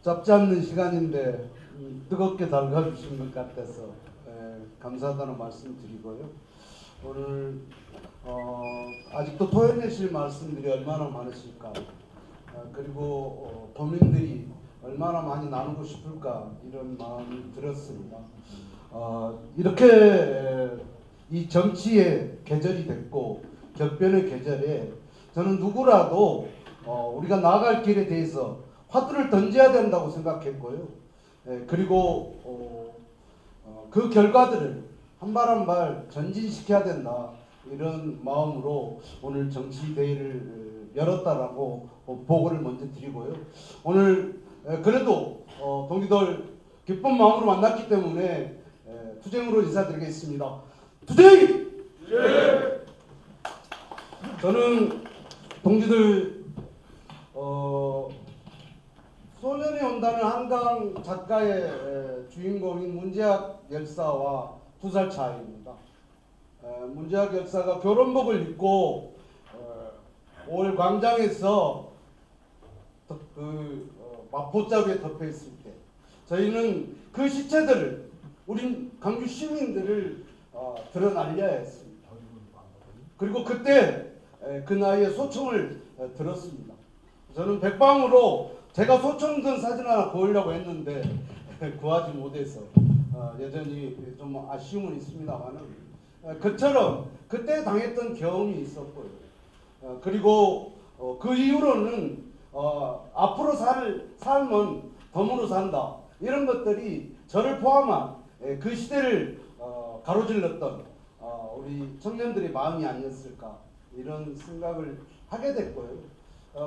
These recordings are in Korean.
짧지 않는 시간인데 뜨겁게 달궈주신 것 같아서 감사하다는 말씀 드리고요. 오늘 아직도 토해내실 말씀들이 얼마나 많으실까, 그리고 도민들이 얼마나 많이 나누고 싶을까, 이런 마음이 들었습니다. 이렇게 이 정치의 계절이 됐고 격변의 계절에 저는 누구라도 우리가 나아갈 길에 대해서 화두를 던져야 된다고 생각했고요. 그리고 그 결과들을 한 발 한 발 전진시켜야 된다, 이런 마음으로 오늘 정치대회를 열었다라고 보고를 먼저 드리고요. 오늘 그래도 동기들 기쁜 마음으로 만났기 때문에 투쟁으로 인사드리겠습니다. 투쟁! 예! 저는 동지들 소년이 온다는 한강 작가의 주인공인 문재학 열사와 2살 차이입니다. 문재학 열사가 결혼복을 입고 5월 광장에서 마포자루에 덮여 있을 때 저희는 그 시체들을, 우린 강주 시민들을 드러날려야 했습니다. 그리고 그때 그 나이에 소총을 들었습니다. 저는 백방으로 제가 소총 든 사진 하나 보이려고 했는데 구하지 못해서 여전히 좀 아쉬움은 있습니다만은, 그처럼 그때 당했던 경험이 있었고요. 그리고 그 이후로는 앞으로 살 삶은 덤으로 산다, 이런 것들이 저를 포함한 그 시대를 가로질렀던 우리 청년들의 마음이 아니었을까, 이런 생각을 하게 됐고요.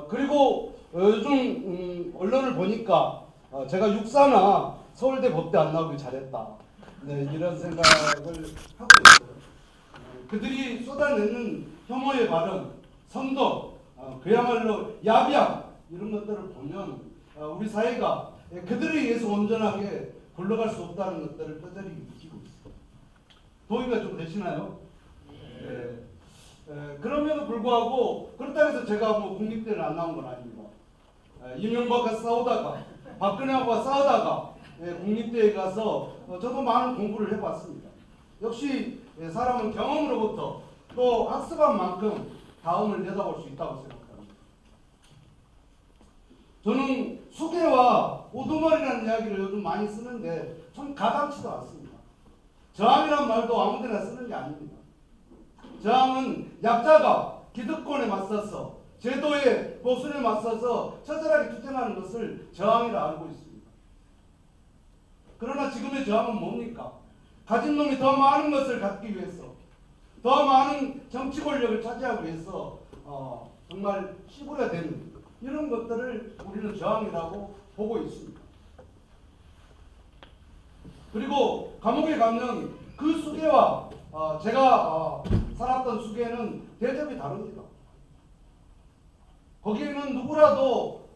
그리고 요즘 언론을 보니까 제가 육사나 서울대 법대 안 나오길 잘했다, 이런 생각을 하고 있어요. 그들이 쏟아내는 혐오의 발언, 선동, 그야말로 야비함, 이런 것들을 보면 우리 사회가 그들에 의해서 온전하게 굴러갈 수 없다는 것들을 뼈저리 느끼고 있어요. 동의가 좀 되시나요? 네. 그럼에도 불구하고, 그렇다고 해서 제가 뭐 국립대를 안 나온 건 아닙니다. 이명박과 싸우다가, 박근혜와 싸우다가 국립대에 가서 저도 많은 공부를 해봤습니다. 역시 사람은 경험으로부터 또 학습한 만큼 다음을 내다볼 수 있다고 생각합니다. 저는 수계와 우두머리라는 이야기를 요즘 많이 쓰는데 좀 가당치도 않습니다. 저항이란 말도 아무데나 쓰는 게 아닙니다. 저항은 약자가 기득권에 맞서서, 제도의 보수에 맞서서 처절하게 투쟁하는 것을 저항이라 알고 있습니다. 그러나 지금의 저항은 뭡니까? 가진 놈이 더 많은 것을 갖기 위해서, 더 많은 정치 권력을 차지하기 위해서 정말 시부려대는 이런 것들을 우리는 저항이라고 보고 있습니다. 그리고 감옥에 가면 그 수계와 제가 살았던 수계는 대접이 다릅니다. 거기에는 누구라도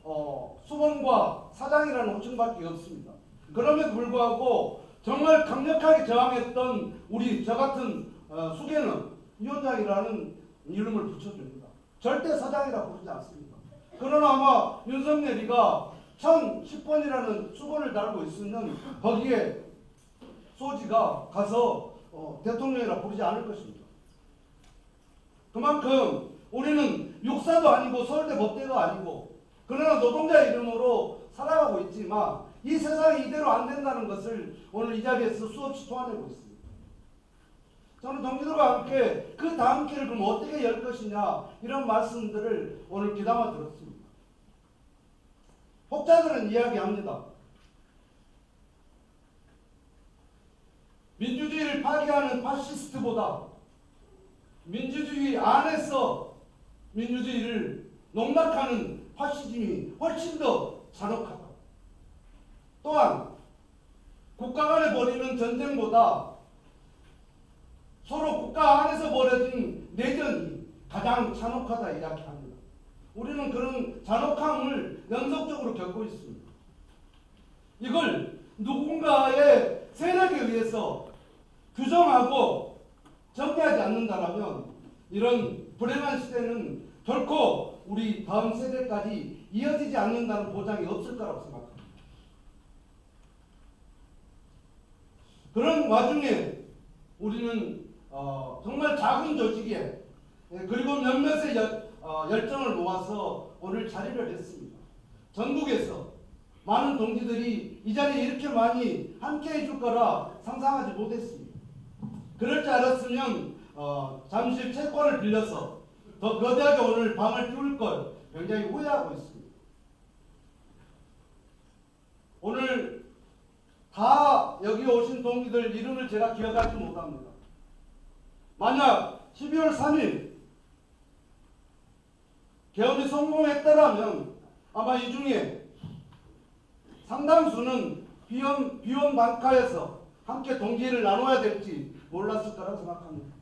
수범과 사장이라는 호칭밖에 없습니다. 그럼에도 불구하고 정말 강력하게 저항했던 우리 저 같은 수계는 위원장이라는 이름을 붙여줍니다. 절대 사장이라 부르지 않습니다. 그러나 아마 윤석열이가 1010번이라는 수건을 달고 있으면 거기에 소지가 가서 대통령이라 부르지 않을 것입니다. 그만큼 우리는 육사도 아니고 서울대 법대도 아니고, 그러나 노동자 이름으로 살아가고 있지만 이 세상이 이대로 안 된다는 것을 오늘 이 자리에서 수없이 토해내고 있습니다. 저는 동기들과 함께 그 다음 길을 그럼 어떻게 열 것이냐, 이런 말씀들을 오늘 귀담아 들었습니다. 혹자들은 이야기합니다. 민주주의를 파괴하는 파시스트보다 민주주의 안에서 민주주의를 농락하는 파시즘이 훨씬 더 잔혹하다. 또한 국가 간에 벌이는 전쟁보다 서로 국가 안에서 벌어진 내전이 가장 잔혹하다 이야기합니다. 우리는 그런 잔혹함을 연속적으로 겪고 있습니다. 이걸 누군가의 세력에 의해서 규정하고 정리하지 않는다면 이런 불행한 시대는 결코 우리 다음 세대까지 이어지지 않는다는 보장이 없을 거라고 생각합니다. 그런 와중에 우리는 정말 작은 조직에 그리고 몇몇의 열정을 모아서 오늘 자리를 했습니다. 전국에서 많은 동지들이 이 자리에 이렇게 많이 함께 해줄 거라 상상하지 못했습니다. 그럴 줄 알았으면 잠시 채권을 빌려서 더 거대하게 오늘 밤을 피울 걸 굉장히 후회하고 있습니다. 오늘 다 여기 오신 동지들 이름을 제가 기억하지 못합니다. 만약 12월 3일 개헌이 성공했더라면 아마 이 중에 상당수는 비원 반카에서 함께 동지를 나눠야 될지 몰랐을 거라 생각합니다.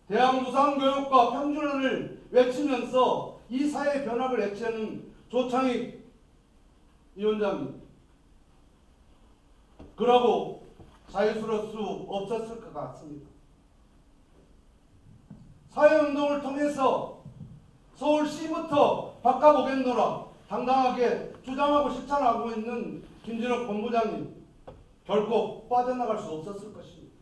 대학 무상교육과 평준화를 외치면서 이 사회 변화를 외치는 조창익 위원장님, 그러고 자유스러울 수 없었을 것 같습니다. 사회운동을 통해서 서울시부터 바꿔보겠노라 당당하게 주장하고 실천하고 있는 김진욱 본부장님, 결코 빠져나갈 수 없었을 것입니다.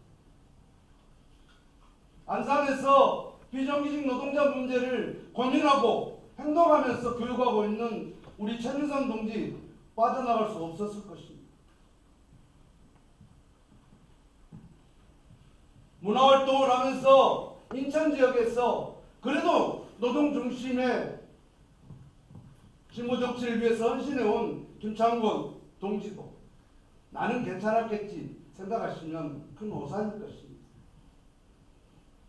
안산에서 비정규직 노동자 문제를 고민하고 행동하면서 교육하고 있는 우리 최민선 동지 빠져나갈 수 없었을 것입니다. 문화활동을 하면서 인천 지역에서 그래도 노동 중심의 진보 정치를 위해서 헌신해온 김창곤 동지도 나는 괜찮았겠지 생각하시면 큰 오산일 것입니다.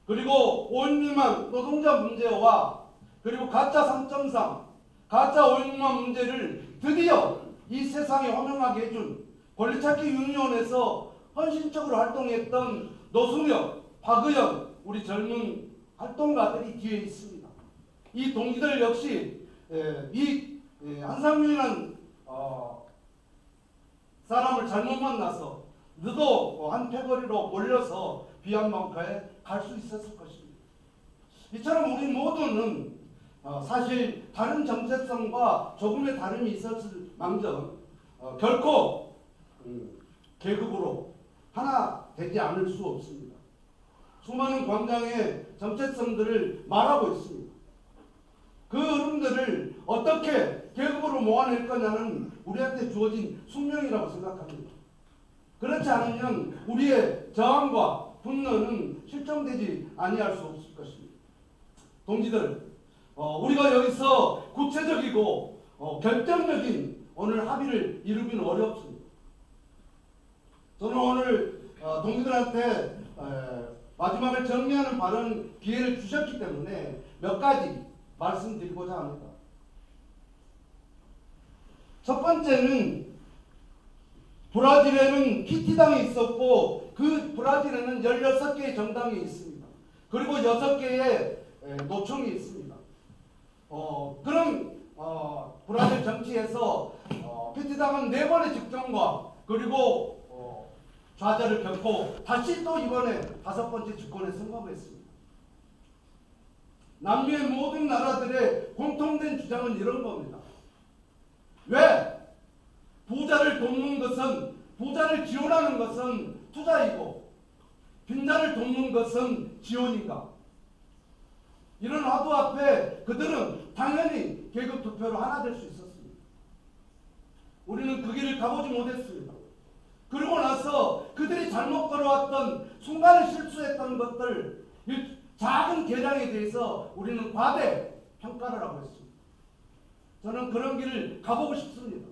그리고 5인 미만 노동자 문제와 그리고 가짜 3.3, 가짜 5인 미만 문제를 드디어 이 세상에 호명하게 해준 권리찾기 유니온에서 헌신적으로 활동했던 노승혁, 박의연 우리 젊은 활동가들이 뒤에 있습니다. 이 동지들 역시 이 한상민이라는 사람을 잘못 만나서 너도 한 패거리로 몰려서 비안방카에 갈 수 있었을 것입니다. 이처럼 우리 모두는 사실 다른 정체성과 조금의 다름이 있었을 망정 결코 계급으로 하나 되지 않을 수 없습니다. 수많은 광장의 정체성들을 말하고 있습니다. 그 흐름들을 어떻게 계급으로 모아낼 거냐는 우리한테 주어진 숙명이라고 생각합니다. 그렇지 않으면 우리의 저항과 분노는 실종되지 아니할 수 없을 것입니다. 동지들, 우리가 여기서 구체적이고 결정적인 오늘 합의를 이루기는 어렵습니다. 저는 오늘 동지들한테 마지막을 정리하는 발언 기회를 주셨기 때문에 몇 가지 말씀드리고자 합니다. 첫 번째는 브라질에는 키티당이 있었고 그 브라질에는 16개의 정당이 있습니다. 그리고 6개의 노총이 있습니다. 그런 브라질 정치에서 키티당은 4번의 집권과 그리고 좌절을 겪고 다시 또 이번에 5번째 집권에 성공했습니다. 남미의 모든 나라들의 공통된 주장은 이런 겁니다. 왜? 부자를 돕는 것은, 부자를 지원하는 것은 투자이고 빈자를 돕는 것은 지원인가? 이런 화두 앞에 그들은 당연히 계급 투표로 하나 될 수 있었습니다. 우리는 그 길을 가보지 못했습니다. 그러고 나서 그들이 잘못 걸어왔던 순간에 실수했던 것들, 작은 개량에 대해서 우리는 과대 평가를 하고 있습니다. 저는 그런 길을 가보고 싶습니다.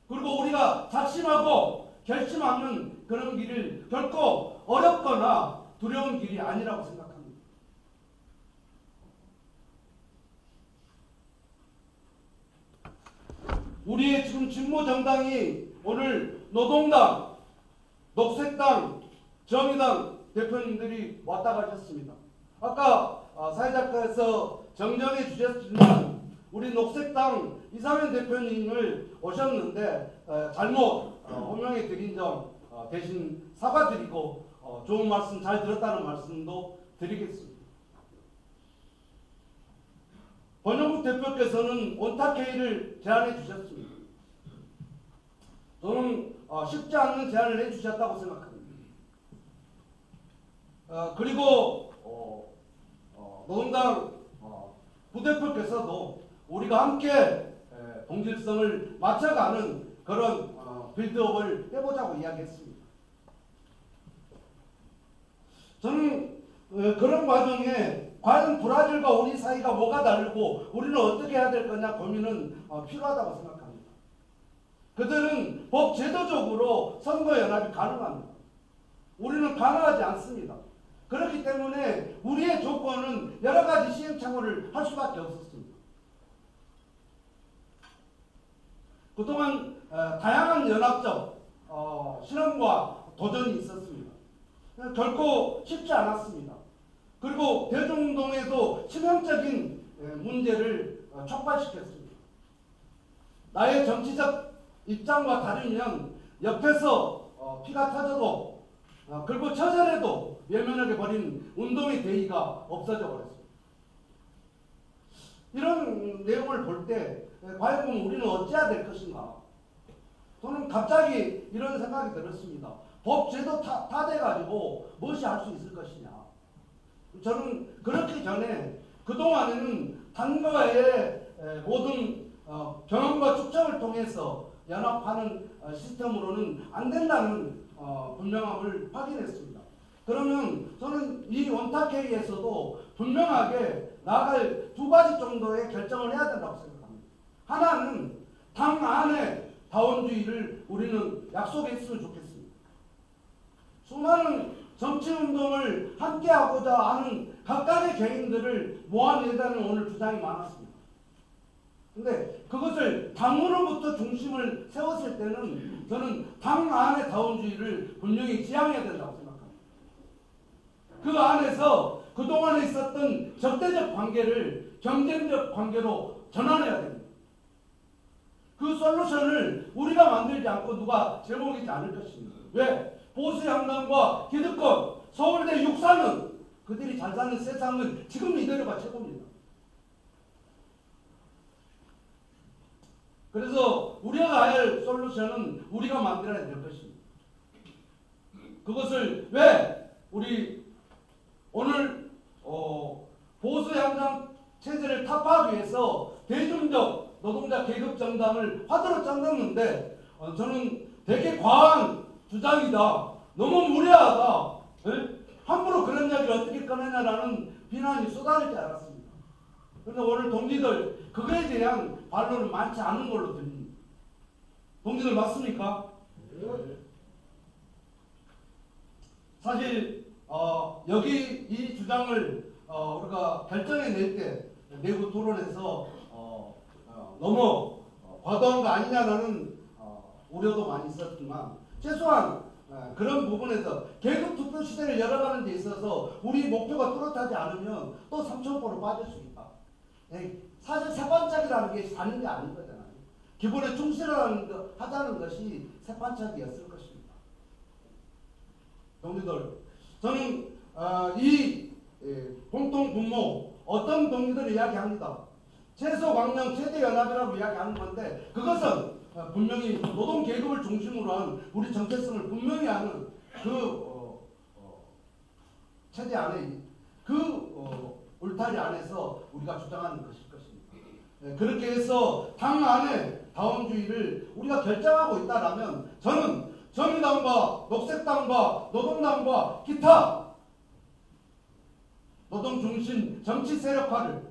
그리고 우리가 작심하고 결심하는 그런 길을 결코 어렵거나 두려운 길이 아니라고 생각합니다. 우리의 지금 진보 정당이 오늘 노동당, 녹색당, 정의당 대표님들이 왔다 가셨습니다. 아까 사회작가에서 정정해 주셨지만 우리 녹색당 이상현 대표님을 오셨는데 잘못 호명해 드린 점 대신 사과드리고 좋은 말씀 잘 들었다는 말씀도 드리겠습니다. 권영국 대표께서는 온탁회의를 제안해 주셨습니다. 저는 쉽지 않은 제안을 해주셨다고 생각합니다. 그리고 노동당 부대표께서도 우리가 함께 동질성을 맞춰가는 그런 빌드업을 해보자고 이야기했습니다. 저는 그런 과정에 과연 브라질과 우리 사이가 뭐가 다르고 우리는 어떻게 해야 될 거냐 고민은 필요하다고 생각합니다. 그들은 법 제도적으로 선거연합이 가능합니다. 우리는 가능하지 않습니다. 그렇기 때문에 우리의 조건은 여러 가지 시행착오를 할 수밖에 없었습니다. 그동안 다양한 연합적 실험과 도전이 있었습니다. 결코 쉽지 않았습니다. 그리고 대중운동에도 치명적인 문제를 촉발시켰습니다. 나의 정치적 입장과 다르면 옆에서 피가 터져도 그리고 처절해도 외면하게 버린 운동의 대의가 없어져 버렸습니다. 이런 내용을 볼 때 과연 우리는 어찌해야 될 것인가? 저는 갑자기 이런 생각이 들었습니다. 법 제도 타돼가지고 무엇이 할 수 있을 것이냐? 저는 그렇기 전에 그동안에는 당과의 모든 경험과 축적을 통해서 연합하는 시스템으로는 안 된다는 분명함을 확인했습니다. 그러면 저는 이 원탁회의에서도 분명하게 나아갈 두 가지 정도의 결정을 해야 된다고 생각합니다. 하나는 당 안에 다원주의를 우리는 약속했으면 좋겠습니다. 수많은 정치운동을 함께하고자 하는 각각의 개인들을 모아내자는 오늘 주장이 많았습니다. 근데 그것을 당으로부터 중심을 세웠을 때는 저는 당 안의 다원주의를 분명히 지향해야 된다고 생각합니다. 그 안에서 그동안에 있었던 적대적 관계를 경쟁적 관계로 전환해야 됩니다. 그 솔루션을 우리가 만들지 않고 누가 제공하지 않을 것입니다. 왜? 보수양당과 기득권, 서울대 육사는 그들이 잘 사는 세상은 지금 이대로가 최고입니다. 그래서 우리가 할 솔루션은 우리가 만들어야 될 것입니다. 그것을 왜 우리 오늘 보수양당 체제를 타파하기 위해서 대중적 노동자 계급 정당을 화두로 짰는데 저는 되게 과한 주장이다. 너무 무례하다. 함부로 그런 이야기를 어떻게 꺼내냐라는 비난이 쏟아질 줄 알았습니다. 그런데 오늘 동지들 그거에 대한 반론은 많지 않은 걸로 들립니다. 동지들 맞습니까? 네. 사실 여기 이 주장을 우리가 결정해 낼 때 내부 토론에서 너무 과도한 거 아니냐라는 우려도 많이 있었지만 최소한 그런 부분에서 계급 투표 시대를 열어가는 데 있어서 우리 목표가 뚜렷하지 않으면 또 3,000%로 빠질 수 있다. 사실 세반짝이라는 게 사는 게 아닌 거잖아요. 기본에 충실하자는 것이 세반짝이었을 것입니다. 동지들, 저는 이 공통 분모 어떤 동지들이 이야기합니다. 최소 광명 최대 연합이라고 이야기하는 건데 그것은 분명히 노동 계급을 중심으로 한 우리 정체성을 분명히 하는 그 체제 안에 그 울타리 안에서 우리가 주장하는 것일 것입니다. 그렇게 해서 당 안에 다원주의를 우리가 결정하고 있다라면 저는 정의당과 녹색당과 노동당과 기타 노동 중심 정치 세력화를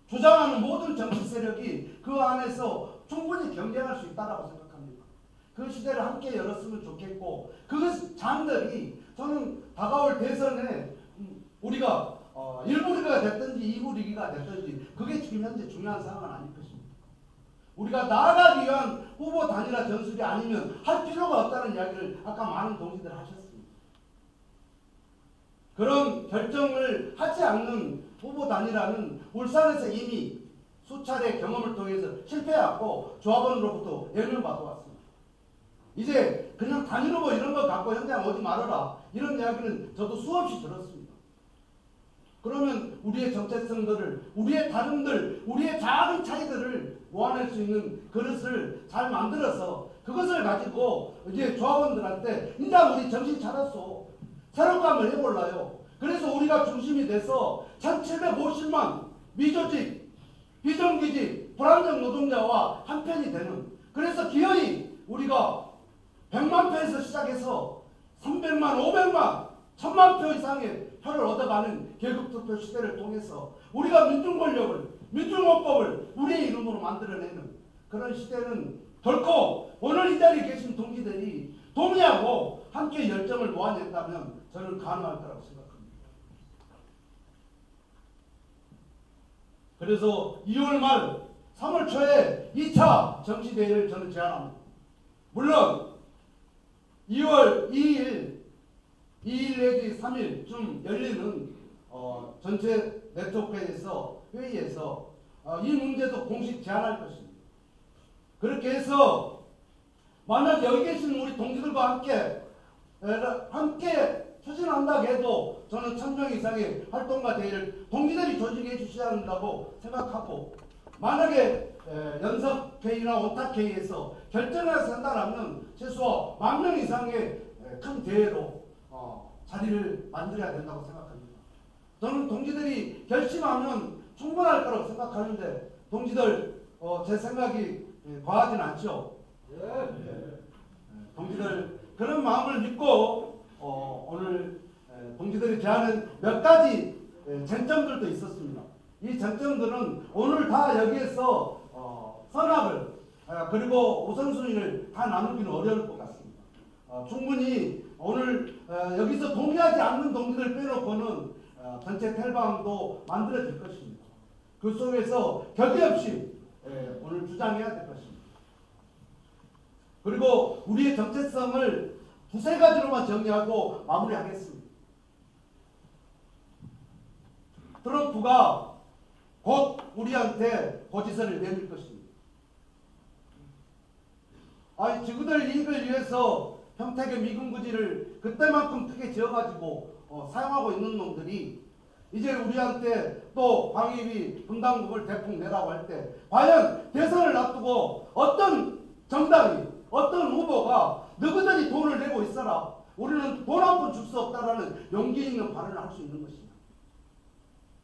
주장하는 모든 정치 세력이 그 안에서 충분히 경쟁할 수 있다고 생각합니다. 그 시대를 함께 열었으면 좋겠고 그 장들이 저는 다가올 대선에 우리가 1부 리그가 됐든지 2부 리그가 됐든지 그게 지금 현재 중요한 상황은 아닐 것입니다. 우리가 나아가기 위한 후보 단일화 전술이 아니면 할 필요가 없다는 이야기를 아까 많은 동지들 하셨습니다. 그런 결정을 하지 않는 후보 단일화는 울산에서 이미 수차례 경험을 통해서 실패하고 조합원으로부터 예명을 받아왔습니다. 이제 그냥 단일 후보 이런 거 갖고 현장 오지 말아라 이런 이야기는 저도 수없이 들었습니다. 그러면 우리의 정체성들을, 우리의 다름들, 우리의 작은 차이들을 모아낼 수 있는 그릇을 잘 만들어서 그것을 가지고 이제 조합원들한테 이제 우리 정신 차렸어. 새롭감을 해볼라요. 그래서 우리가 중심이 돼서 1750만 미조직, 비정규직, 불안정 노동자와 한편이 되는, 그래서 기어이 우리가 100만 표에서 시작해서 300만, 500만, 1000만 표 이상의 표를 얻어가는 계급투표 시대를 통해서 우리가 민중권력을, 민중헌법을 우리의 이름으로 만들어내는 그런 시대는 결코 오늘 이 자리에 계신 동지들이 동의하고 함께 열정을 모아낸다면 저는 가능할 거라고 생각합니다. 그래서 2월 말 3월 초에 2차 정치대회를 저는 제안합니다. 물론 2월 2일 내지 3일쯤 열리는 전체 네트워크에서 회의에서 이 문제도 공식 제안할 것입니다. 그렇게 해서 만약 여기 계신 우리 동지들과 함께 추진한다고 해도 저는 1000명 이상의 활동가 대회를 동지들이 조직해 주셔야 한다고 생각하고, 만약에 연석회의나 오탁회의에서 결정해서 한다면 최소 10,000명 이상의 큰 대회로 자리를 만들어야 된다고 생각합니다. 저는 동지들이 결심하면 충분할 거라고 생각하는데 동지들 제 생각이 과하진 않죠. 동지들 그런 마음을 믿고 오늘 동지들이 제안한 몇 가지 쟁점들도 있었습니다. 이 쟁점들은 오늘 다 여기에서 선악을 그리고 우선순위를 다 나누기는 어려울 것 같습니다. 충분히 오늘 여기서 동의하지 않는 동지들 빼놓고는 전체 텔방도 만들어질 것입니다. 그 속에서 격의 없이 오늘 주장해야 될 것입니다. 그리고 우리의 정체성을 두세 가지로만 정리하고 마무리하겠습니다. 트럼프가 곧 우리한테 고지서를 내밀 것입니다. 아니, 지구들 이익을 위해서 평택의 미군부지를 그때만큼 크게 지어가지고 사용하고 있는 놈들이 이제 우리한테 또 방위비 분담금을 대폭 내라고 할 때 과연 대선을 놔두고 어떤 정당이, 어떤 후보가 너희들이 돈을 내고 있어라, 우리는 돈 한 푼 줄 수 없다라는 용기 있는 발언을 할 수 있는 것입니다.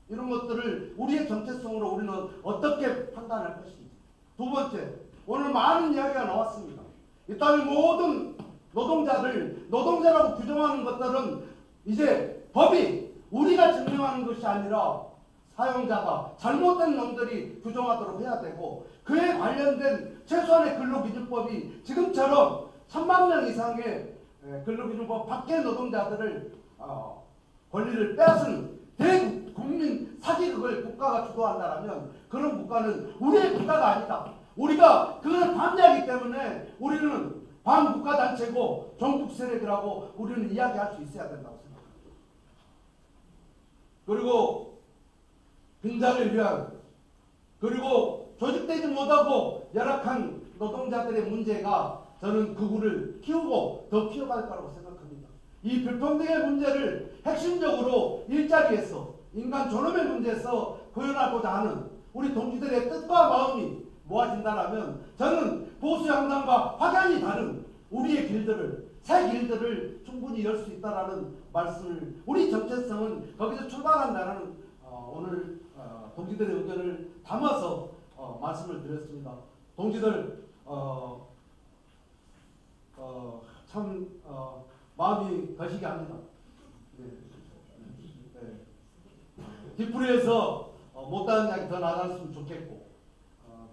이런 것들을 우리의 정체성으로 우리는 어떻게 판단할 것인지. 두 번째, 오늘 많은 이야기가 나왔습니다. 이 땅의 모든 노동자를 노동자라고 규정하는 것들은 이제 법이 우리가 증명하는 것이 아니라 사용자가, 잘못된 놈들이 규정하도록 해야 되고, 그에 관련된 최소한의 근로기준법이 지금처럼 1000만 명 이상의 근로기준법 밖의 노동자들을 권리를 빼앗은 대국민 사기극을 국가가 주도한다면 그런 국가는 우리의 국가가 아니다. 우리가 그걸 반대하기 때문에 우리는 반국가단체고 종북 세력이라고 우리는 이야기할 수 있어야 된다고 생각합니다. 그리고 빈자를 위한, 그리고 조직되지 못하고 열악한 노동자들의 문제가 저는 극우를 키우고 더 키워갈 거라고 생각합니다. 이 불평등의 문제를 핵심적으로 일자리에서, 인간 존엄의 문제에서 표현하고자 하는 우리 동지들의 뜻과 마음이 모아진다면 저는 보수 양당과 확연히 다른 우리의 길들을, 새 길들을 충분히 열 수 있다라는 말씀을, 우리 정체성은 거기서 출발한다는 오늘 동지들의 의견을 담아서 말씀을 드렸습니다. 동지들 참 마음이 거시기 합니다. 뒷부리에서 못다한 이야기 더 나눴으면 좋겠고,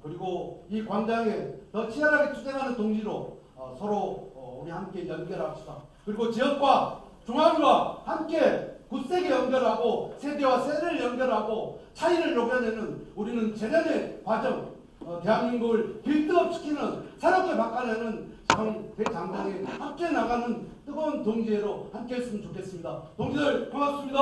그리고 이 광장에 더 치열하게 투쟁하는 동지로 서로 우리 함께 연결합시다. 그리고 지역과 중앙과 함께 굳세게 연결하고 세대와 세대를 연결하고 차이를 녹여내는 우리는 재련의 과정, 대한민국을 빌드업시키는, 새롭게 바꿔내는 대장장에 함께 나가는 뜨거운 동지회로 함께 했으면 좋겠습니다. 동지들 고맙습니다.